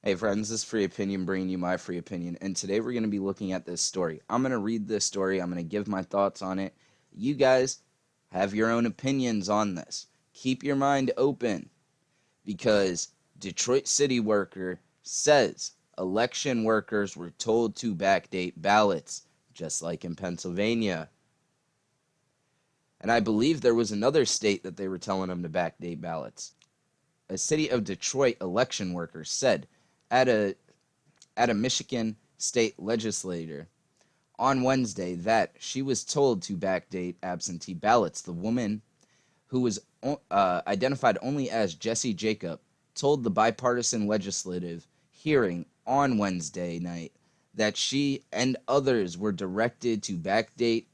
Hey friends, this is Free Opinion bringing you my free opinion, and today we're going to be looking at this story. I'm going to read this story, I'm going to give my thoughts on it. You guys have your own opinions on this. Keep your mind open, because Detroit City worker says election workers were told to backdate ballots, just like in Pennsylvania. And I believe there was another state that they were telling them to backdate ballots. A city of Detroit election worker said at a Michigan state legislator on Wednesday that she was told to backdate absentee ballots. The woman, who was identified only as Jessie Jacob, told the bipartisan legislative hearing on Wednesday night that she and others were directed to backdate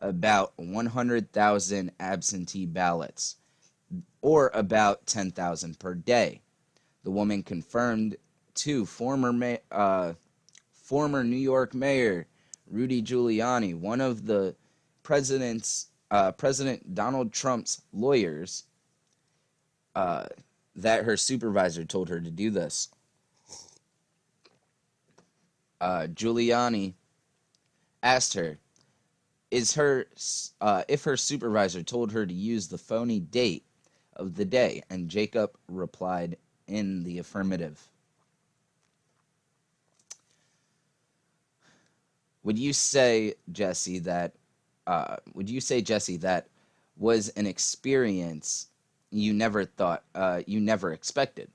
about 100,000 absentee ballots, or about 10,000 per day. The woman confirmed to former New York Mayor Rudy Giuliani, one of the President Donald Trump's lawyers, that her supervisor told her to do this. Giuliani asked her if her supervisor told her to use the phony date of the day, and Jacob replied in the affirmative. Would you say, Jesse, that was an experience you never expected?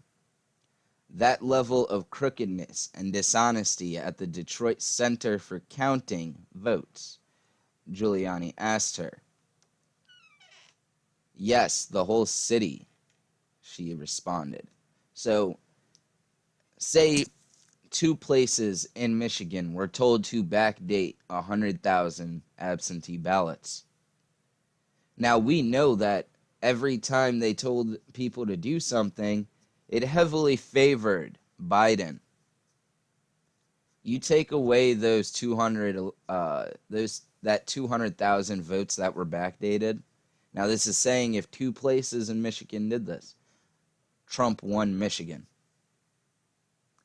That level of crookedness and dishonesty at the Detroit Center for Counting Votes? Giuliani asked her. Yes, the whole city, she responded. So, say two places in Michigan were told to backdate 100,000 absentee ballots. Now, we know that every time they told people to do something, it heavily favored Biden. You take away those 200,000 votes that were backdated. Now, this is saying if two places in Michigan did this, Trump won Michigan.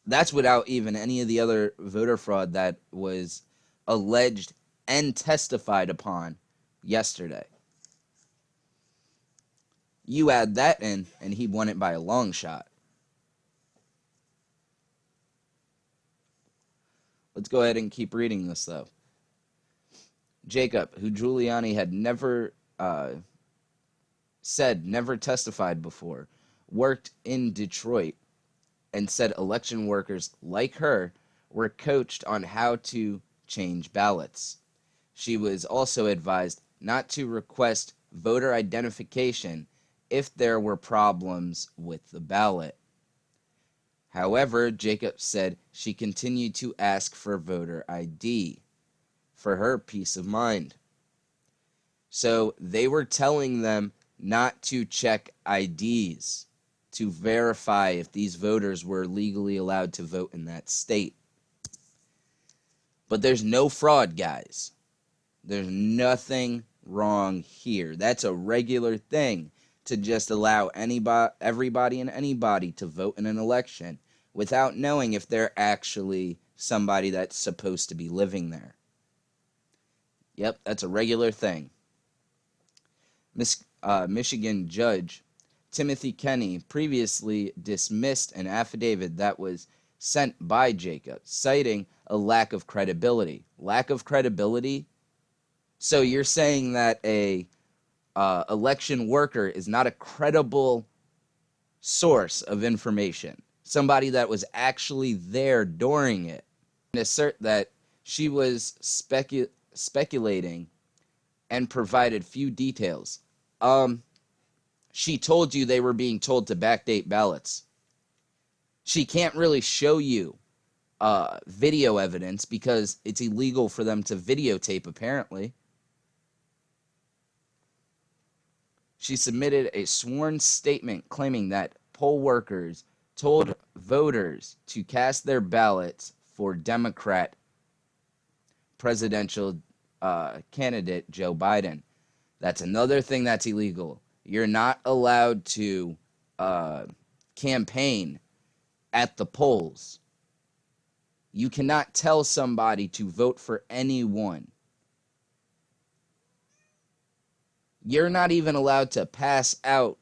That's without even any of the other voter fraud that was alleged and testified upon yesterday. You add that in, and he won it by a long shot. Let's go ahead and keep reading this, though. Jacob, who Giuliani had never testified before, worked in Detroit, and said election workers like her were coached on how to change ballots. She was also advised not to request voter identification if there were problems with the ballot. However, Jacob said she continued to ask for voter ID for her peace of mind. So they were telling them not to check IDs to verify if these voters were legally allowed to vote in that state. But there's no fraud, guys. There's nothing wrong here. That's a regular thing, to just allow everybody and anybody to vote in an election without knowing if they're actually somebody that's supposed to be living there. Yep, that's a regular thing. Michigan Judge Timothy Kenny previously dismissed an affidavit that was sent by Jacob, citing a lack of credibility. Lack of credibility? So you're saying that a election worker is not a credible source of information, somebody that was actually there during it, and assert that she was speculating and provided few details. She told you they were being told to backdate ballots. She can't really show you video evidence because it's illegal for them to videotape, apparently. She submitted a sworn statement claiming that poll workers told voters to cast their ballots for Democrat presidential candidate Joe Biden. That's another thing that's illegal. You're not allowed to campaign at the polls. You cannot tell somebody to vote for anyone. You're not even allowed to pass out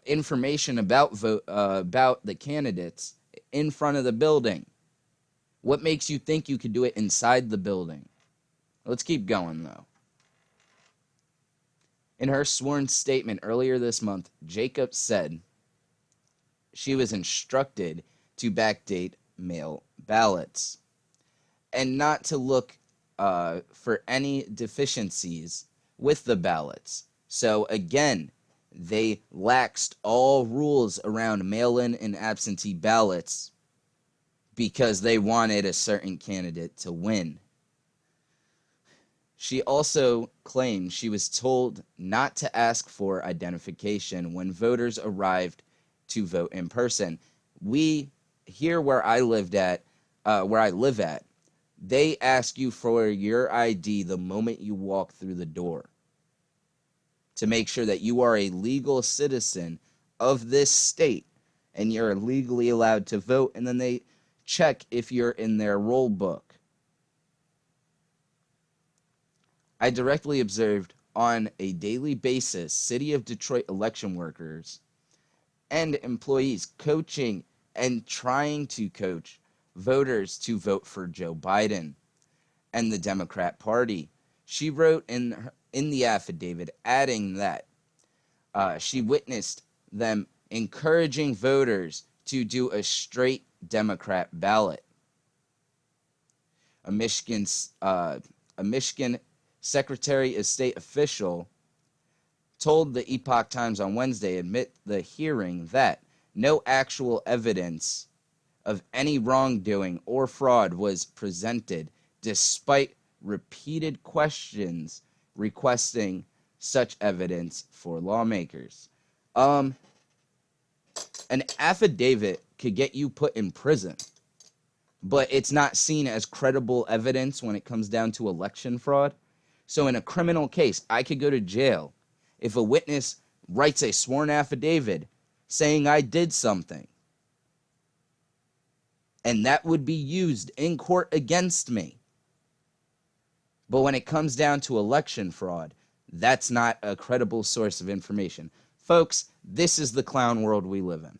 information about about the candidates in front of the building. What makes you think you could do it inside the building? Let's keep going, though. In her sworn statement earlier this month, Jacobs said she was instructed to backdate mail ballots and not to look for any deficiencies with the ballots. So again, they laxed all rules around mail-in and absentee ballots because they wanted a certain candidate to win. She also claimed she was told not to ask for identification when voters arrived to vote in person. Here where I live at, they ask you for your ID the moment you walk through the door to make sure that you are a legal citizen of this state and you're legally allowed to vote, and then they check if you're in their roll book. I directly observed on a daily basis City of Detroit election workers and employees coaching and trying to coach voters to vote for Joe Biden and the Democrat Party. She wrote in the affidavit, adding that she witnessed them encouraging voters to do a straight Democrat ballot. A Michigan Secretary of State official told the Epoch Times on Wednesday amid the hearing that no actual evidence of any wrongdoing or fraud was presented, despite repeated questions requesting such evidence for lawmakers. An affidavit could get you put in prison, but it's not seen as credible evidence when it comes down to election fraud. So in a criminal case, I could go to jail if a witness writes a sworn affidavit saying I did something, and that would be used in court against me. But when it comes down to election fraud, that's not a credible source of information. Folks, this is the clown world we live in.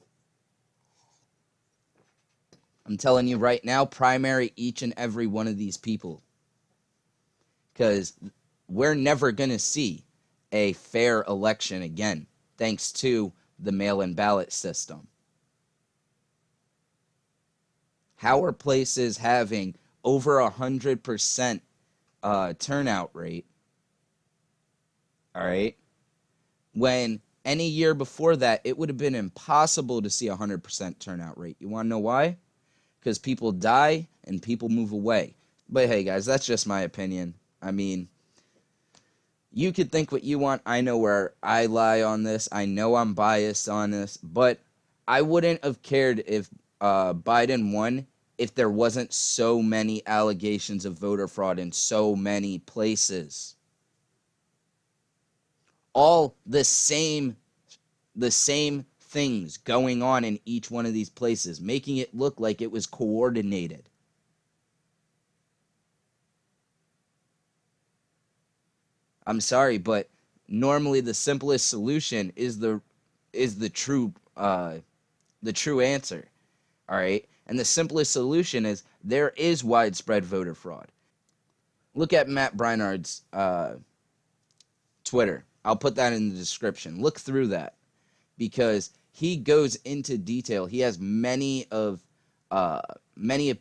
I'm telling you right now, primary each and every one of these people, because we're never going to see a fair election again, thanks to the mail-in ballot system. How are places having over 100% turnout rate, all right, when any year before that, it would have been impossible to see 100% turnout rate? You want to know why? Because people die and people move away. But hey, guys, that's just my opinion. I mean, you could think what you want. I know where I lie on this. I know I'm biased on this. But I wouldn't have cared if Biden won if there wasn't so many allegations of voter fraud in so many places. All the same things going on in each one of these places, making it look like it was coordinated. I'm sorry, but normally the simplest solution is the true answer. All right? And the simplest solution is there is widespread voter fraud. Look at Matt Brynard's Twitter. I'll put that in the description. Look through that, because he goes into detail. He has many of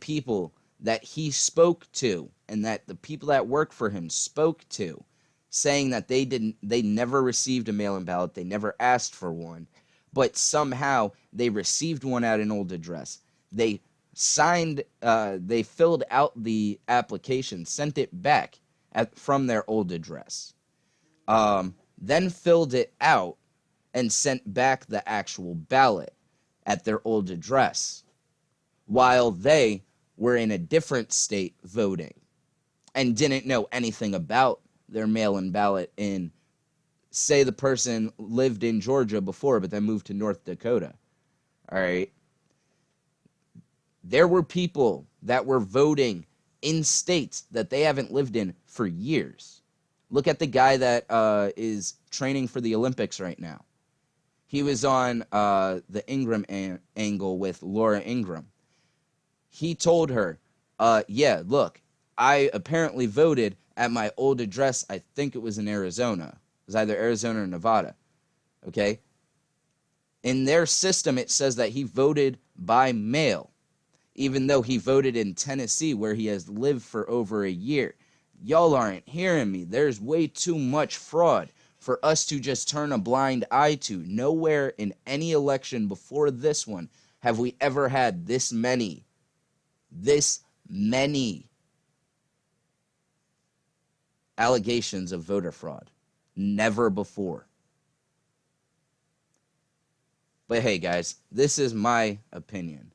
people that he spoke to and that the people that work for him spoke to, saying that they never received a mail-in ballot, they never asked for one, but somehow they received one at an old address. They they filled out the application, sent it back from their old address, then filled it out and sent back the actual ballot at their old address, while they were in a different state voting and didn't know anything about their mail-in ballot in, say, the person lived in Georgia before but then moved to North Dakota. All right? There were people that were voting in states that they haven't lived in for years. Look at the guy that is training for the Olympics right now. He was on the Ingram angle with Laura Ingram. He told her, yeah, look, I apparently voted at my old address. I think it was in Arizona. It was either Arizona or Nevada. Okay? In their system, it says that he voted by mail, even though he voted in Tennessee, where he has lived for over a year. Y'all aren't hearing me. There's way too much fraud for us to just turn a blind eye to. Nowhere in any election before this one have we ever had this many allegations of voter fraud. Never before. But hey, guys, this is my opinion.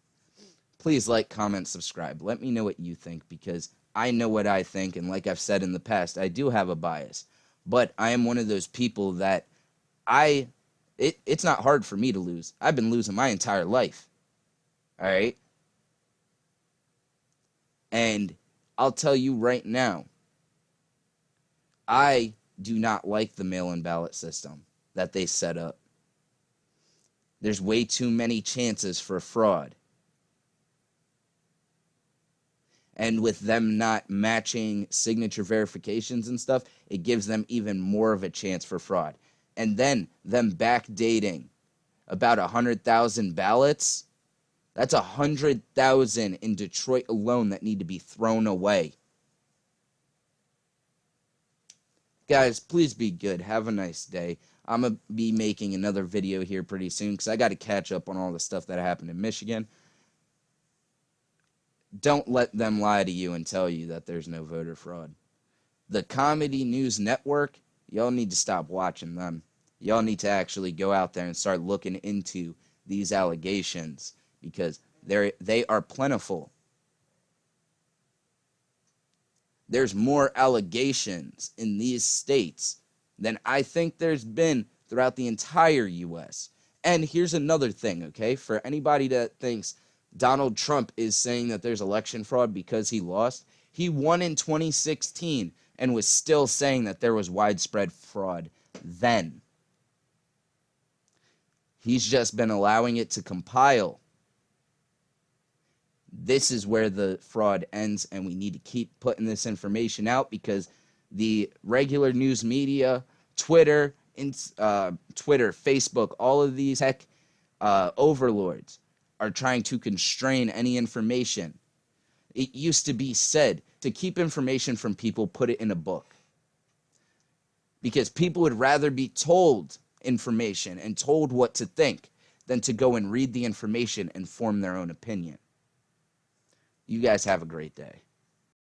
Please like, comment, subscribe. Let me know what you think, because I know what I think, and like I've said in the past, I do have a bias. But I am one of those people that it's not hard for me to lose. I've been losing my entire life. All right? And I'll tell you right now, I do not like the mail-in ballot system that they set up. There's way too many chances for fraud. And with them not matching signature verifications and stuff, it gives them even more of a chance for fraud. And then them backdating about 100,000 ballots, that's 100,000 in Detroit alone that need to be thrown away. Guys, please be good. Have a nice day. I'm going to be making another video here pretty soon because I got to catch up on all the stuff that happened in Michigan. Don't let them lie to you and tell you that there's no voter fraud. The Comedy News Network, y'all need to stop watching them. Y'all need to actually go out there and start looking into these allegations, because they are plentiful. There's more allegations in these states than I think there's been throughout the entire U.S. And here's another thing, okay? For anybody that thinks Donald Trump is saying that there's election fraud because he lost, he won in 2016 and was still saying that there was widespread fraud then. He's just been allowing it to compile. This is where the fraud ends, and we need to keep putting this information out, because the regular news media, Twitter, Facebook, all of these overlords are trying to constrain any information. It used to be said to keep information from people, put it in a book, because people would rather be told information and told what to think than to go and read the information and form their own opinion. You guys have a great day.